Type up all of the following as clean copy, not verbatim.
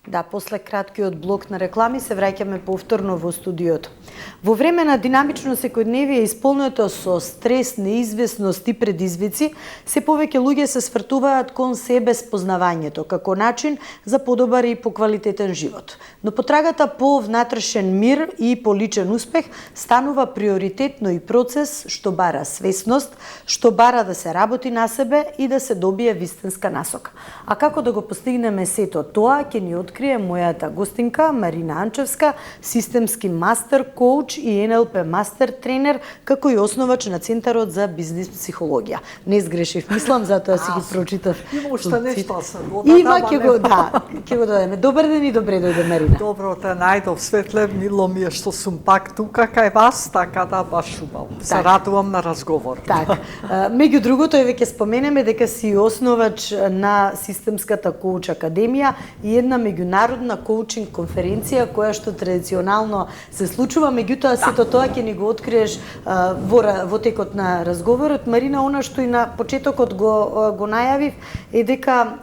Да, после краткиот блок на реклами се враќаме повторно во студиото. Во време на динамично секојдневие исполнето со стрес, неизвестност и предизвици, се повеќе луѓе се свртуваат кон себе спознавањето како начин за подобар и поквалитетен живот. Но потрагата по внатрешен мир и по личен успех станува приоритетно и процес што бара свесност, што бара да се работи на себе и да се добие вистинска насока. А како да го постигнеме сето тоа, ќе ни открие мојата гостинка Марина Анчевска, системски мастер коуч и НЛП мастер тренер, како и основач на Центарот за бизнис психологија. Не сгрешив, мислам, затоа си го прочитав. Има уште нешто се Има, ќе го дадеме. Добар ден и добре дојде, Марина. Добро те најдов, Светле, мило ми е што сум пак тука кај вас, така да баш убаво. Се радувам на разговор. Така. Меѓу другото, веќе споменеме дека си основач на Системската коуч академија и една меѓународна коучинг конференција која што традиционално се случува, меѓутоа сето тоа ќе ни го откриеш во текот на разговорот. Марина, она што и на почетокот го најавив е дека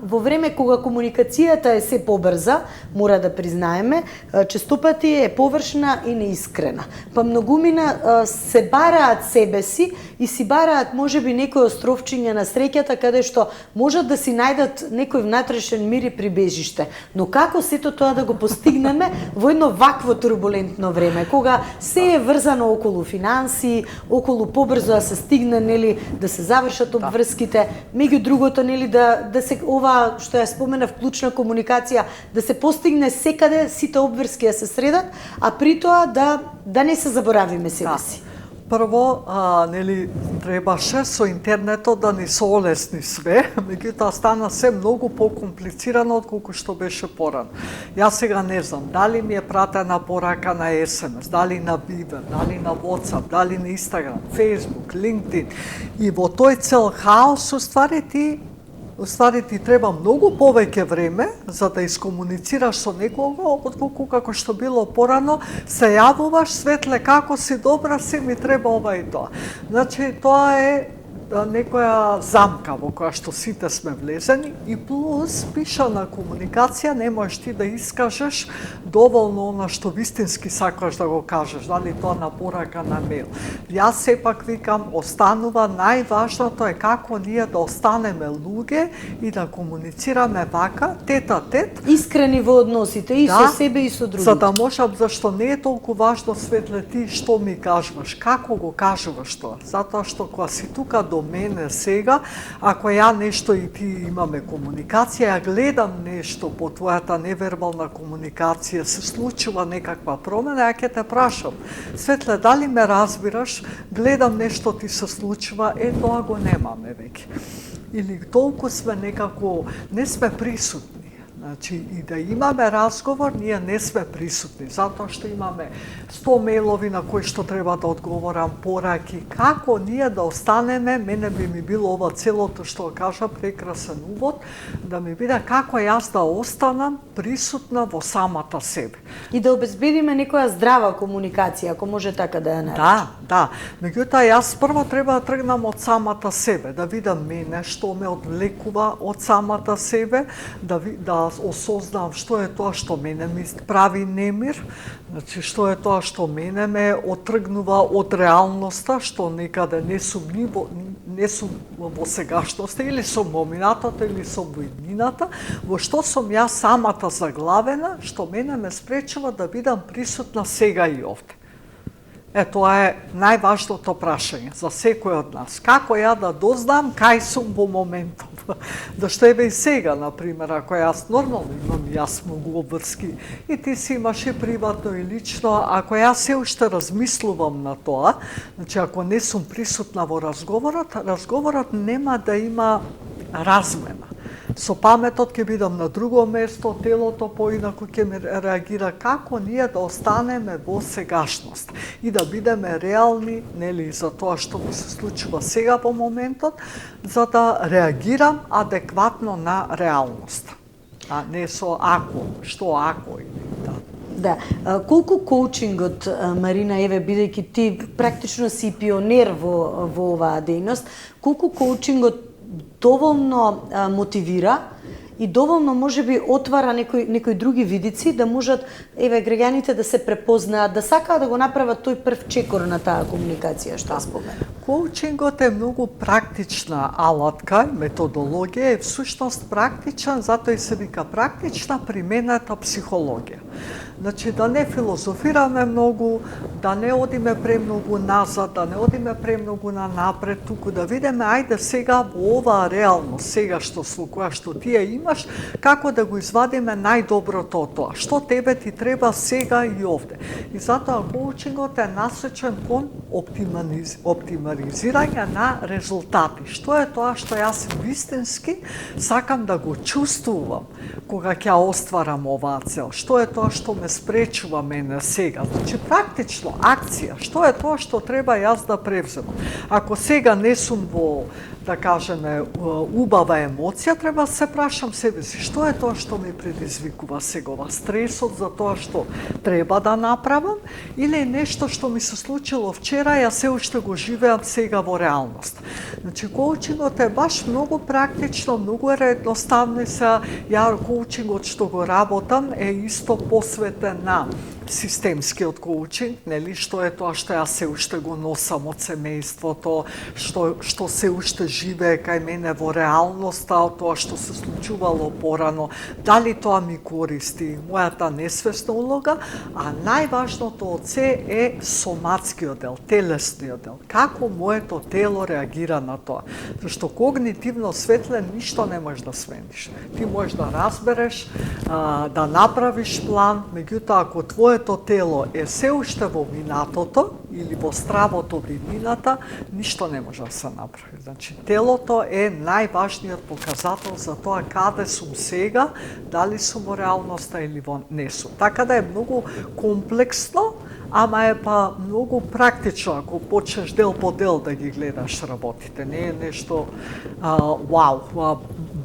во време кога комуникацијата е се побрза, мора да признаеме, честопати е површна и неискрена. Па многумина се бараат себе си и си бараат можеби некој островчиња на среќата каде што можат да си најдат некој внатрешен мир и прибежиште. Но како сето тоа да го постигнеме во едно вакво турбулентно време, кога се е врзано околу финанси, околу побрзо да се стигне, нели, да се завршат обврските, меѓу другото, нели, да се ова што ја спомена вклучна комуникација, да се постигне секаде сите обврски да се средат, а при тоа да не се заборавиме себе си. Прво, нели, требаше со интернетот да ни се олесни све, меѓутоа стана се многу покомплицирано отколку што беше порано. Јас сега не знам дали ми е пратена порака на SMS, дали на Viber, дали на WhatsApp, дали на Instagram, Facebook, LinkedIn, и во тој цел хаос уствари ти треба многу повеќе време за да искомуницираш со некого, отколку како што било порано, се јавуваш, Светле, како си добра, се ми треба ова и тоа. Значи, тоа е некоја замка во која што сите сме влезени и плюс пишана комуникација не можеш ти да искажеш доволно она што вистински сакаш да го кажеш, дали тоа на порака, на мејл. Јас сепак викам, останува најважното е како ние да останеме луѓе и да комуницираме вака, тет-а-тет. Искрени во односите и со себе и со другите. За да можам, зашто не е толку важно, Светле, ти што ми кажуваш, како го кажуваш тоа. Затоа што кога си тука до мене сега, ако ја нешто и ти имаме комуникација, ја гледам нешто по твојата невербална комуникација, се случува некаква промена, ја ќе те прашам, Светле, дали ме разбираш, гледам нешто ти се случува, тоа го немаме веќе. Или толку сме некако, не сме присутни. Значи, и да имаме разговор, ние не сме присутни, затоа што имаме 100 мејлови на кои што треба да одговорам, пораки. Како ние да останеме, мене би ми било ова целото што кажа, прекрасен увод, да ми биде како јас да останам присутна во самата себе. И да обезбедиме некоја здрава комуникација, ако може така да ја наречем. Да. Меѓутоа, јас прво треба да тргнам од самата себе, да видам мене, што ме одвлекува од самата себе, да осознам што е тоа што мене ми прави немир, значи што е тоа што мене ме отргнува од реалноста, што некаде не сум во сегашноста, или сум во минатото, или сум во иднината, во што сум јас самата заглавена, што мене ме спречува да бидам присутна сега и овде. Тоа е најважното прашање за секој од нас. Како ја да дознам кај сум во моментот? Да што еве и сега, например, ако јас нормално имам јас многу обврски и ти си имаш и приватно и лично, ако јас се уште размислувам на тоа, значи ако не сум присутна во разговорот нема да има размена. Со паметот ќе бидам на друго место, телото поинаку ќе ми реагира. Како ние да останеме во сегашност и да бидеме реални, нели, за тоа што ми се случува сега во моментот, за да реагирам адекватно на реалноста, а не со ако, што ако и Да. Колку коучингот, Марина, еве, бидејќи ти практично си пионер во оваа дејност, колку коучингот доволно мотивира и доволно можеби отвара некои други видици да можат граѓаните да се препознаат, да сакаат да го направат тој прв чекор на таа комуникација што спомена. Коучингот е многу практична алатка, методологија, е всушност практичен, затоа и се вика практична применета психологија. Значи, да не филозофираме многу, да не одиме премногу назад, да не одиме премногу на напред, туку да видиме, ајде сега во оваа реалност, сега која што ти имаш, како да го извадиме најдоброто од тоа, што тебе ти треба сега и овде. И затоа коучингот е насочен кон оптимализирање на резултати. Што е тоа што јас вистински сакам да го чувствувам кога ќе остварам оваа цел? Што е тоа што ме спречува мене сега? Значи, практично, акција, што е тоа што треба јас да превземам? Ако сега не сум во, да кажеме, убава емоција, треба да се прашам себе си, што е тоа што ме предизвикува сегова? Стресот за тоа што треба да направам или нешто што ми се случило вчера, ја се уште го живеам сега во реалност? Значи, коучингот е баш многу практично, многу едноставно и ја коучингот што го работам е исто посветен на системскиот коучинг, нели, што е тоа што јас се уште го носам од семејството, што се уште живее кај мене во реалноста од тоа што се случувало порано, дали тоа ми користи, мојата несвесна улога, а најважното од се е соматскиот дел, телесниот дел, како моето тело реагира на тоа. Зашто когнитивно светле ништо не можеш да смениш. Ти можеш да разбереш, да направиш план, меѓутоа ако твоето тело е се уште во минатото или во стравото виднината, ништо не може да се направи. Значи, телото е најважниот показател за тоа каде сум сега, дали сум во реалноста или не сум. Така да е многу комплексно, ама е па многу практично ако почнеш дел по дел да ги гледаш работите. Не е нешто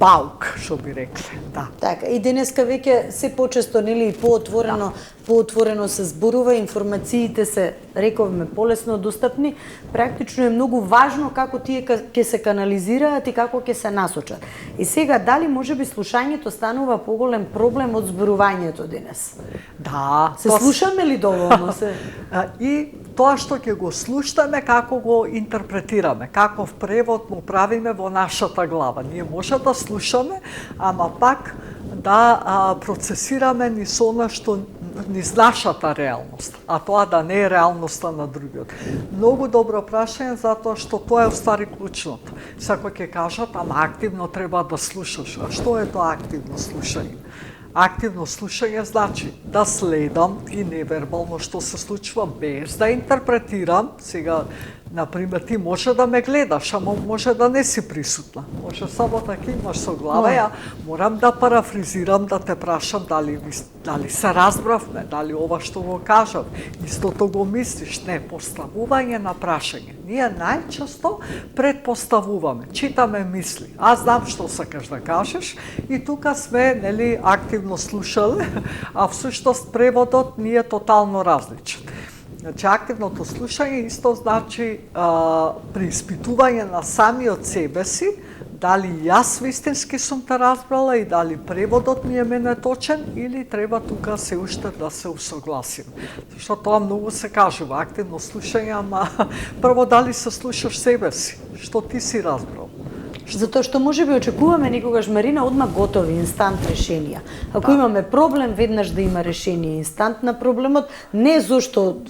баук, што би рекле. Да. Така, и денеска веќе се почесто, нели, поотворено се зборува, информациите се, рековме, полесно достапни. Практично е многу важно како тие ќе се канализираат и како ќе се насочат. И сега, дали можеби слушањето станува поголем проблем од зборувањето денес? Да. Се слушаме ли доволно се? И тоа што ќе го слушаме, како го интерпретираме, каков превод му правиме во нашата глава. Ние може да слушаме, ама пак да процесираме низ она што низ нашата реалност, а тоа да не е реалноста на другиот. Многу добро прашање, затоа што тоа е устари клучното. Секој ќе кажат, ама активно треба да слушаш. А што е тоа активно слушање? Активно слушање значи да следам и невербално што се случува без да интерпретирам. Сега, например, ти може да ме гледаш, ама може да не си присутна. Може само така имаш со глава, ја морам да парафризирам, да те прашам дали се разбравме, дали ова што го кажав, истото го мислиш. Не, поставување на прашање. Ние најчесто предпоставуваме, читаме мисли. Аз знам што сакаш да кажеш и тука сме, нели, активно слушале, а всушност преводот ни е тотално различен. Значи, активното слушање исто значи преиспитување на самиот себе си, дали јас вистински сум те разбрала и дали преводот ми е мене точен или треба тука се уште да се усогласим. Зашто тоа многу се кажува, активно слушање, ама прво дали се слушаш себе си, што ти си разбрал. Затоа што можеби очекуваме некогаш, Марина, одма готови инстант решенија. Ако имаме проблем, веднаш да има решение инстант на проблемот, не зошто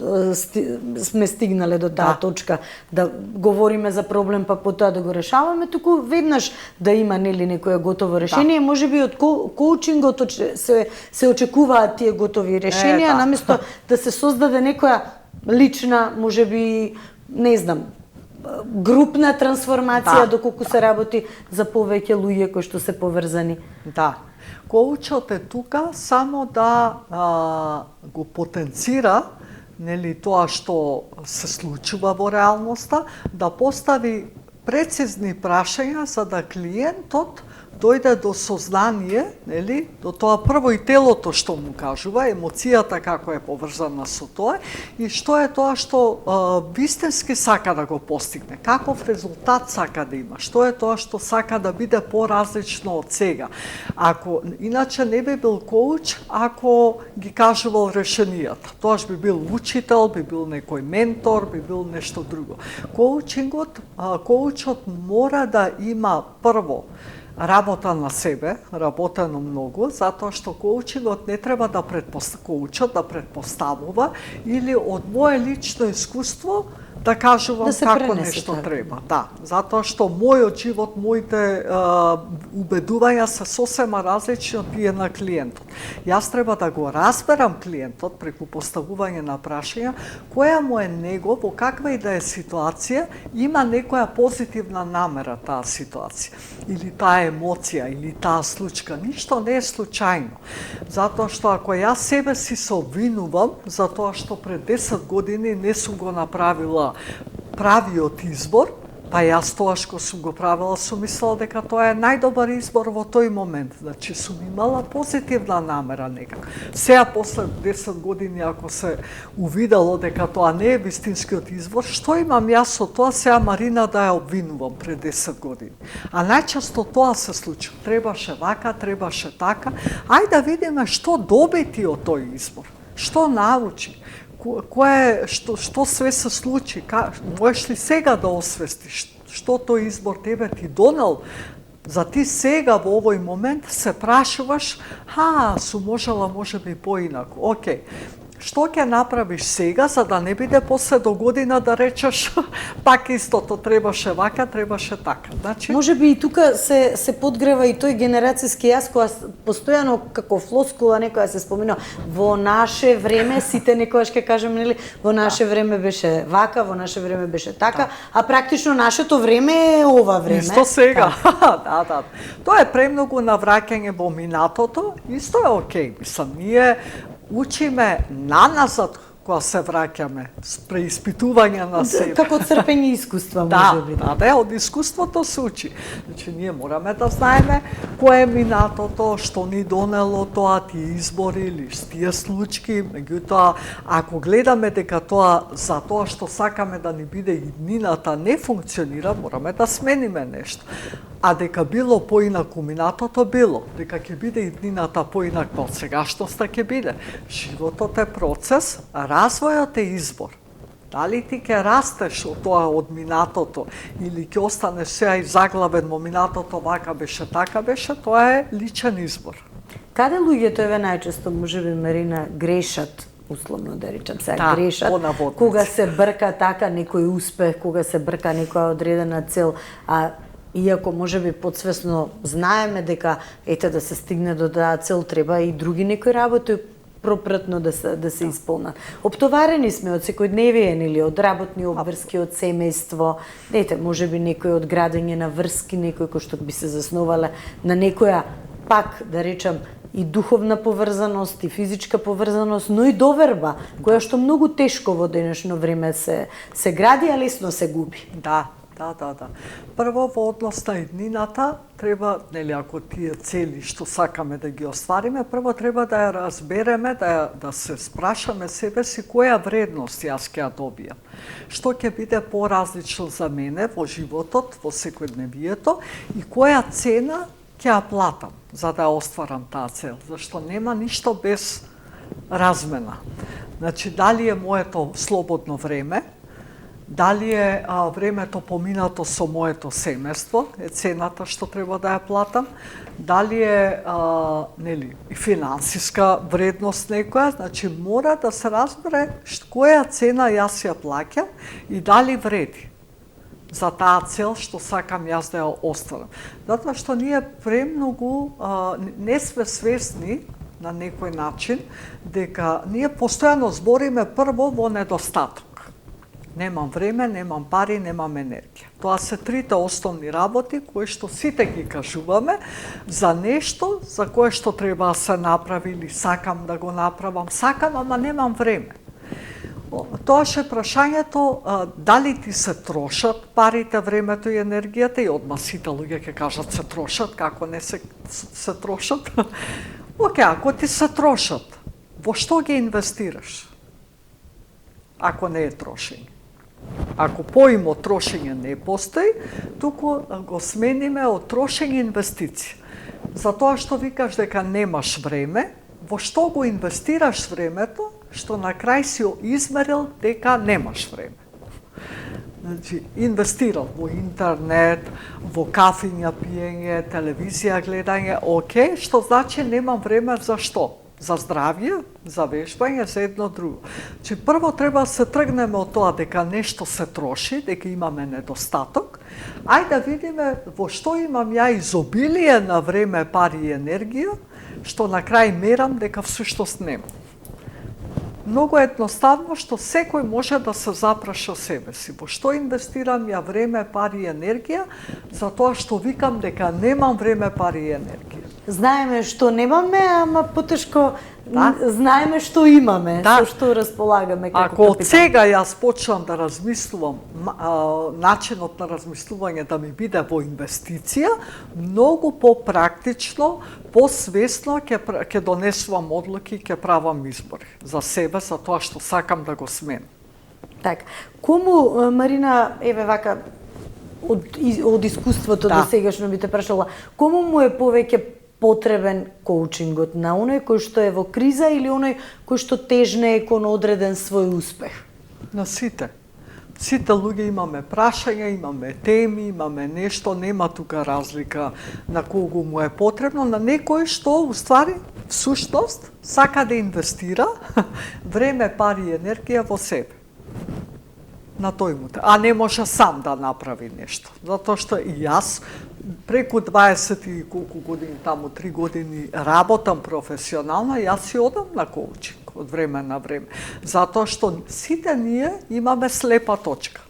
сме стигнале до таа точка да говориме за проблем па потоа да го решаваме, туку веднаш да има, нели, некое готово решение. Можеби од коучингот се очекуваат тие готови решенија, наместо да се создаде некоја лична, можеби, не знам, групна трансформација, доколку се работи за повеќе луѓе кои што се поврзани. Да. Коучот е тука само да го потенцира, нели, тоа што се случува во реалноста, да постави прецизни прашања за да клиентот дојде до сознание, нели, до тоа прво и телото што му кажува, емоцијата како е поврзана со тоа и што е тоа што вистински сака да го постигне, каков резултат сака да има, што е тоа што сака да биде поразлично од сега. Ако иначе не би бил коуч, ако ги кажувал решенијата, тоаш би бил учител, би бил некој ментор, би бил нешто друго. Коучот мора да има прво работа на себе, работено многу, затоа што коучингот не треба да коучот да предпоставува или од мое лично искуство да кажувам да како нешто треба. Да, затоа што мојот живот, моите убедувања се сосема различни од тие на клиентот. Јас треба да го разберам клиентот преку поставување на прашања, која му е него, во каква и да е ситуација, има некоја позитивна намера таа ситуација, или таа емоција, или таа случка. Ништо не е случајно. Затоа што ако јас себе си се обвинувам за тоа што пред 10 години не сум го направила правиот избор, па јас тоаш кога сум го правила сум мислела дека тоа е најдобар избор во тој момент. Значи сум имала позитивна намера некако. Сега после 10 години ако се увидело дека тоа не е вистинскиот избор, што имам јас со тоа сега Марина да ја обвинувам пред 10 години? А најчесто тоа се случи. Требаше вака, требаше така. Ајде да видиме што добити од тој избор. Што научи? Што све се случи, можеш ли сега да освестиш што тој избор тебе ти донел, за ти сега во овој момент се прашуваш, сум можела можеби поинаку, окей. Што ќе направиш сега, за да не биде после до година да речеш пак истото, требаше вака, требаше така. Значи, може би и тука се подгрева и тој генерацијски јас, која постојано како флоскула некоја се спомина, во наше време, сите некојаш ќе кажеме, нели, во наше време беше вака, во наше време беше така, а практично нашето време е ова време. Исто сега. Да. Тоа е премногу навраќање во минатото, исто е окей. Мислам, ние учиме наназад кога се враќаме, с преиспитување на себе. Како црпење искуства, може би. Да, од искуството се учи. Значи, ние мораме да знаеме кое е минатото, што ни донело тоа, тие избори или тие случаи. Меѓутоа, ако гледаме дека тоа, за тоа што сакаме да ни биде иднината не функционира, мораме да смениме нешто. А дека било поинаку минатото, било. Дека ќе биде иднината поинаква од сегашноста, ќе биде. Животот е процес, развојот е избор. Дали ти ќе растеш од тоа од минатото или ќе останеш сега и заглавен во минатото, вака беше, така беше, тоа е личен избор. Каде луѓето еве најчесто, можеби Марина, грешат, условно да речам сега, грешат, кога се брка така некој успех, кога се брка некоја одредена цел, а иако можеби подсвесно знаеме дека ете да се стигне до таа цел треба и други некои работи пропратно да се исполнат. Оптоварени сме од секојдневиен или од работни обврски, од семејство, ете можеби некој од градење на врски, некој кој што би се засновале на некоја пак да речам и духовна поврзаност, и физичка поврзаност, но и доверба, која што многу тешко во денешно време се гради, а лесно се губи. Да. Прво во однос на иднината треба, нели, ако тие цели што сакаме да ги оствариме, прво треба да ја разбереме, да се спрашаме себе си која вредност јас ќе ја добијам. Што ќе биде поразлично за мене во животот, во секојдневието и која цена ќе ја платам за да ја остварам таа цел, зашто нема ништо без размена. Значи, дали е моето слободно време, дали е времето поминато со моето семејство, е цената што треба да ја платам, дали е нели финансиска вредност некоја, значи мора да се разбере која цена јас ја плаќам и дали вреди за таа цел што сакам јас да ја остварам. Затоа што ние премногу не сме свесни на некој начин дека ние постојано збориме прво во недостаток. Немам време, немам пари, немам енергија. Тоа се трите основни работи кои што сите ги кажуваме за нешто за кое што треба да се направи или сакам да го направам, ама немам време. Тоа ше прашањето дали ти се трошат парите, времето и енергијата, и одма сите луѓе ќе кажат се трошат, како не се трошат. Океј, ако ти се трошат, во што ги инвестираш? Ако не е трошење. Ако поимот трошење не постои, туку го смениме од трошење инвестиција. Затоа што викаш дека немаш време, во што го инвестираш времето, што на крај си измерил дека немаш време. Значи, инвестирал во интернет, во кафиња пиење, телевизија гледање, окей, што значи немам време за што? За здравје, за вежбање, за едно друго. Значи, прво треба да се тргнеме од тоа дека нешто се троши, дека имаме недостаток, ајде да видиме во што имам ја изобилие на време, пари и енергија, што на крај мерам дека всушност нема. Многу едноставно што секој може да се запраша себе си. Во што инвестирам ја време, пари и енергија, затоа што викам дека немам време, пари и енергија. Знаеме што немаме, ама потешко знаеме што имаме, со што располагаме како Ако од капитал. сега јас почнам да размислувам, начинот на размислување да ми биде во инвестиција, многу попрактично, посвесно ќе донесувам одлуки, ќе правам избори за себе, за тоа што сакам да го сменам. Така. Кому, Марина, еве вака, од искуството до сегашно би те прашала, кому му е повеќе потребен коучингот, на оној кој што е во криза или оној кој што тежне кон одреден свој успех? На сите. Сите луѓе имаме прашања, имаме теми, имаме нешто, нема тука разлика на кого му е потребно, на некој што, уствари, всушност, сака да инвестира време, пари и енергија во себе. На тој му, а не може сам да направи нешто. Затоа што и јас преку 20 и колку години, таму 3 години работам професионално, јас си одам на коучинг од време на време. Затоа што сите ние имаме слепа точка.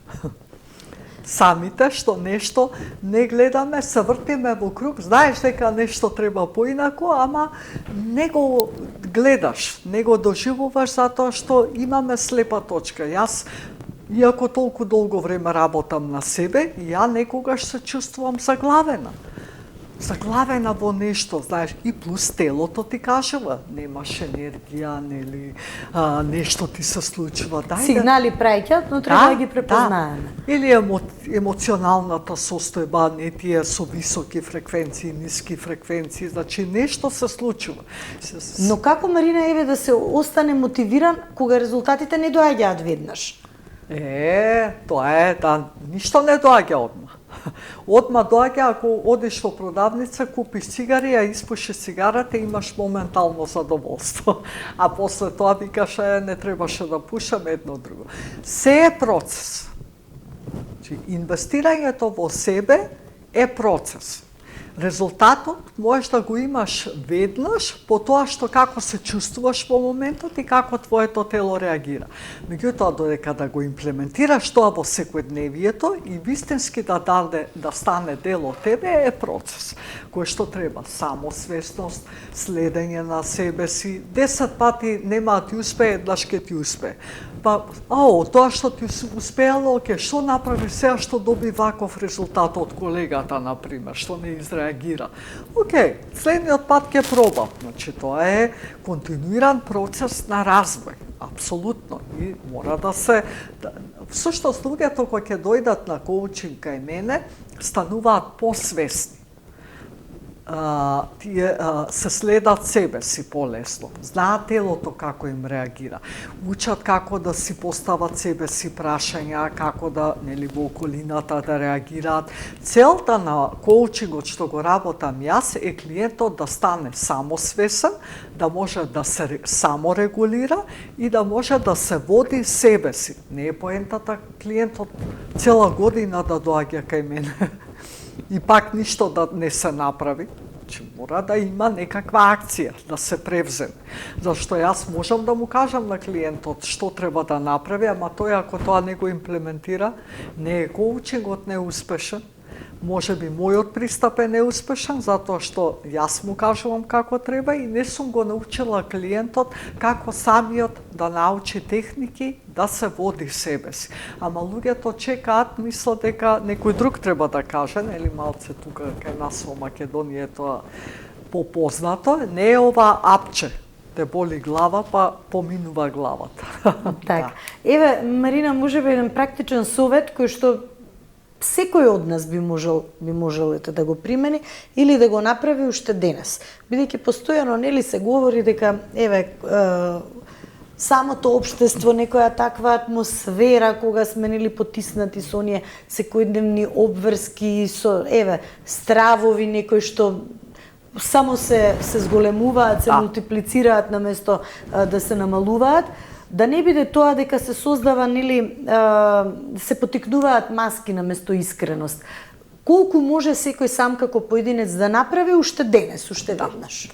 Самите што нешто не гледаме, се вртиме во круг, знаеш дека нешто треба поинаку, ама не го гледаш, не го доживуваш затоа што имаме слепа точка. Јас иако толку долго време работам на себе, ја некогаш се чувствувам заглавена. Заглавена во нешто, знаеш, и плюс телото ти кажува, немаш енергија, нели, нешто ти се случува. Сигнали праќаат, но треба да ги препознаеме. Или емоционалната состојба, не ти е со високи фреквенции, ниски фреквенции, значи нешто се случува. Но како, Марина, еве да се остане мотивиран кога резултатите не доаѓаат веднаш? Тоа е, ништо не доаѓа одма. Одма доаѓа ако одиш во продавница, купиш цигари, а испушиш цигарата и имаш моментално задоволство. А после тоа викаш, не требаше да пушам едно друго. Се е процес. Инвестирањето во себе е процес. Резултатот можеш да го имаш веднаш по тоа што како се чувствуваш во моментот и како твоето тело реагира. Меѓутоа, додека да го имплементираш тоа во секојдневието и вистински да стане дел од тебе е процес, кој што треба самосвесност, следење на себе си. 10 пати нема да ти успее, еднаш ќе ти успее. Тоа што ти успеало, што направи сега што доби ваков резултат од колегата, например, што не изреагира. Океј, следниот пат ќе пробам. Значи, тоа е континуиран процес на развој. Апсолутно. И мора да се... Всушност, луѓето кои ќе дојдат на коучинг кај мене, стануваат посвесни. Се следат себе си полесно. Знаат телото како им реагира. Учат како да си постават себе си прашања, како да, во околината да реагираат. Целта на коучингот што го работам јас е клиентот да стане самосвесен, да може да се саморегулира и да може да се води себе си. Не е поентата клиентот цела година да доаѓа кај мене и пак ништо да не се направи. Мора да има некаква акција, да се превземе. Зашто јас можам да му кажам на клиентот што треба да направи, ама тој ако тоа не го имплементира, не е коучингот не е успешен. Може би мојот пристап е неуспешен, затоа што јас му кажувам како треба и не сум го научила клиентот како самиот да научи техники да се води себе си. Ама луѓето чекаат, мислат дека некој друг треба да каже, нели малце тука кај нас во Македонија е тоа попознато, не е ова апче. Те боли глава, па поминува главата. Така. Еве, Марина, може би еден практичен совет кој што секој од нас би можел да го примени или да го направи уште денес. Бидејќи постојано нели се говори дека самото општество, некоја таква атмосфера кога сме нели потиснати со оние секојдневни обврски, со стравови некои што само се зголемуваат, се мултиплицираат наместо да се намалуваат. Да не биде тоа дека се создава, нели, се потикнуваат маски наместо искреност. Колку може секој сам како поединец да направи уште денес, уште веднаш?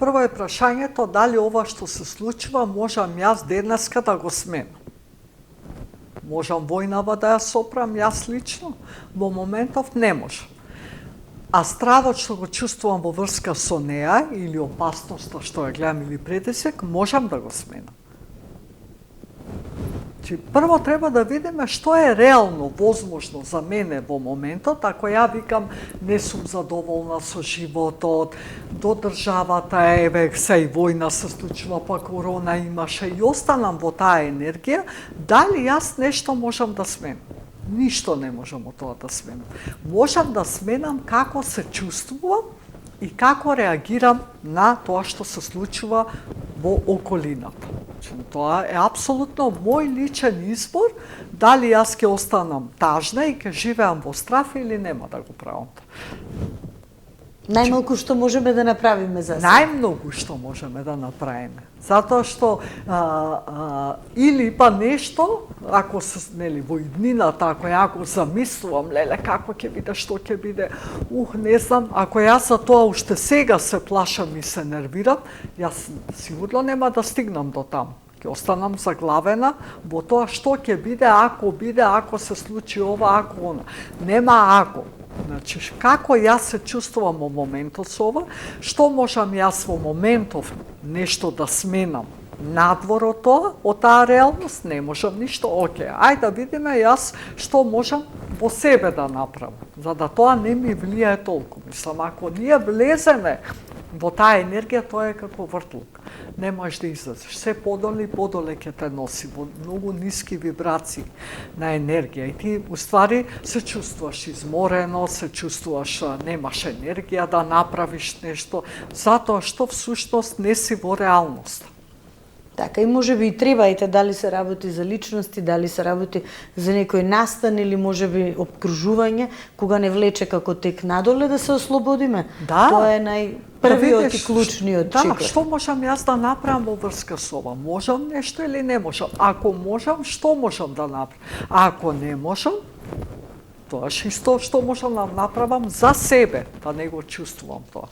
Прво е прашањето дали ова што се случува можам јас денеска да го сменам. Можам војнава да ја сопрам јас лично? Во моментов не можам. А стравот што го чувствувам во врска со неа или опасноста што ја гледам или предизвик, можам да го сменам. Прво треба да видиме што е реално возможно за мене во моментот, ако ја викам не сум задоволна со животот, до државата се и војна се случува, па корона имаше и останам во таа енергија, дали јас нешто можам да сменам? Ништо не можам од тоа да сменам. Можам да сменам како се чувствувам и како реагирам на тоа што се случува во околината. Тоа е апсолутно мој личен избор, дали јас ќе останам тажна и ќе живеам во страв или нема да го правам. Најмалку што можеме да направиме за сега? Најмногу што можеме да направиме. Затоа што или па нешто, ако се нели во иднината, ако ја го замислувам, леле како ќе биде, што ќе биде, не знам, ако јас за тоа уште сега се плашам и се нервирам, јас сигурно нема да стигнам до таму. Ќе останам заглавена во тоа што ќе биде, ако се случи ова, ако она. Нема ако. Значи, како јас се чувствувам во моментот со ова, што можам јас во моментов нешто да сменам надвор од тоа, од таа реалност, не можам ништо, окей, ајде да видиме јас што можам во себе да направам, за да тоа не ми влијае толку. Мислам, ако ние влеземе во таа енергија, тоа е како вртлук. Не можеш да излезеш. Се подоле и подоле ќе те носи во многу ниски вибрации на енергија. И ти, уствари, се чувствуваш изморено, се чувствуваш немаш енергија да направиш нешто, затоа што всушност не си во реалност. Така, и може би и требаите, дали се работи за личности, дали се работи за некој настан или може би обкружување, кога не влече како тек надоле, да се ослободиме. Да. Тоа е првиот и клучниот чекор. Да, што можам јас да направам во врска со ова? Можам нешто или не можам? Ако можам, што можам да направам? Ако не можам, тоа е исто што можам да направам за себе, да не го чувствувам тоа.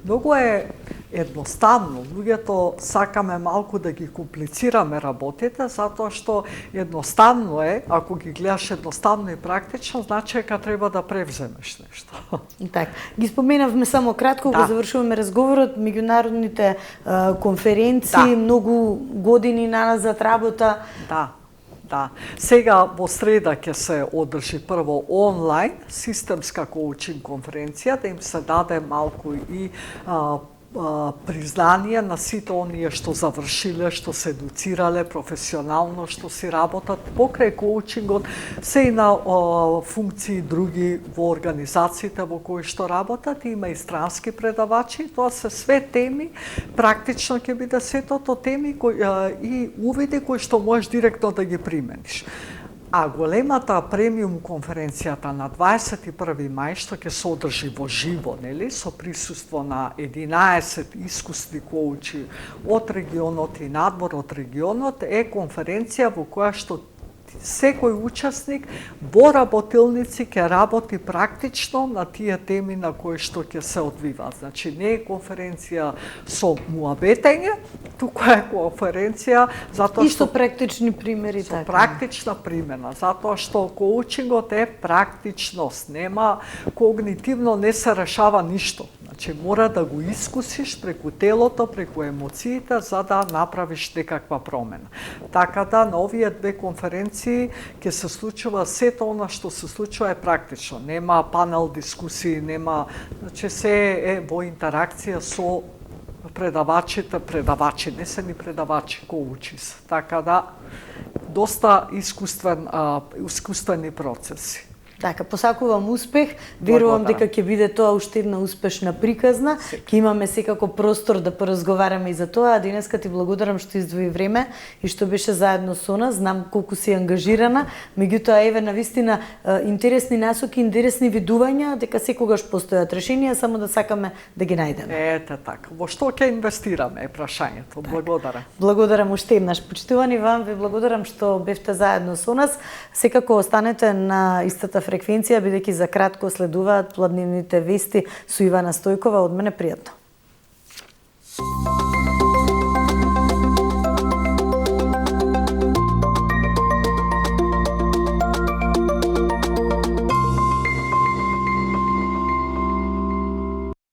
Многу е едноставно, луѓето сакаме малку да ги комплицираме работите, затоа што едноставно е, ако ги гледаш едноставно и практично, значи дека треба да превземеш нешто. Така, ги споменавме само кратко, го завршуваме разговорот, меѓународните конференции, многу години назад работа. Да. Сега во среда ќе се одржи прво онлайн системска коучинг конференција, да им се даде малку и признание на сите оние што завршиле, што се едуцирале професионално, што си работат покрај коучингот, се и на функции други во организациите во кои што работат, има и странски предавачи, тоа се све теми, практично ќе биде сетото теми и увиди кои што можеш директно да ги примениш. А големата премиум конференцијата на 21 мај, што ќе се одржи во живо, нели, со присуство на 11 искусни коучи од регионот и надвор од регионот, е конференција во која што секој учесник во работилници ќе работи практично на тие теми на кои што ќе се одвиваат. Значи не е конференција со муабетење, туку е конференција затоа И со практични примери, со така. практична примена, затоа што коучингот е практичност, нема когнитивно, не се решава ништо. Значи мора да го искусиш преку телото, преку емоциите за да направиш некаква промена. Така да на овие две конференции ќе се случува сето она што се случува е практично. Нема панел дискусии, нема, значи се е во интеракција со предавачи, не се ни предавачи, коучис. Така да доста искуствени процеси. Така, посакувам успех, верувам дека ќе биде тоа уште една успешна приказна, ќе имаме секако простор да поразговараме и за тоа, а денеска ти благодарам што издвои време и што беше заедно со нас, знам колку си ангажирана, меѓутоа еве навистина интересни насоки, интересни видувања, дека секогаш постојат решенија, само да сакаме да ги најдеме. Ете така, во што ќе инвестираме е прашањето. Благодарам. Благодарам уште еднаш. Почитувани вам, ви благодарам што бевте заедно со нас. Секако останете на истата фреквенција, бидејќи за кратко следуваат пладневните вести со Ивана Стојкова. Од мене пријатно.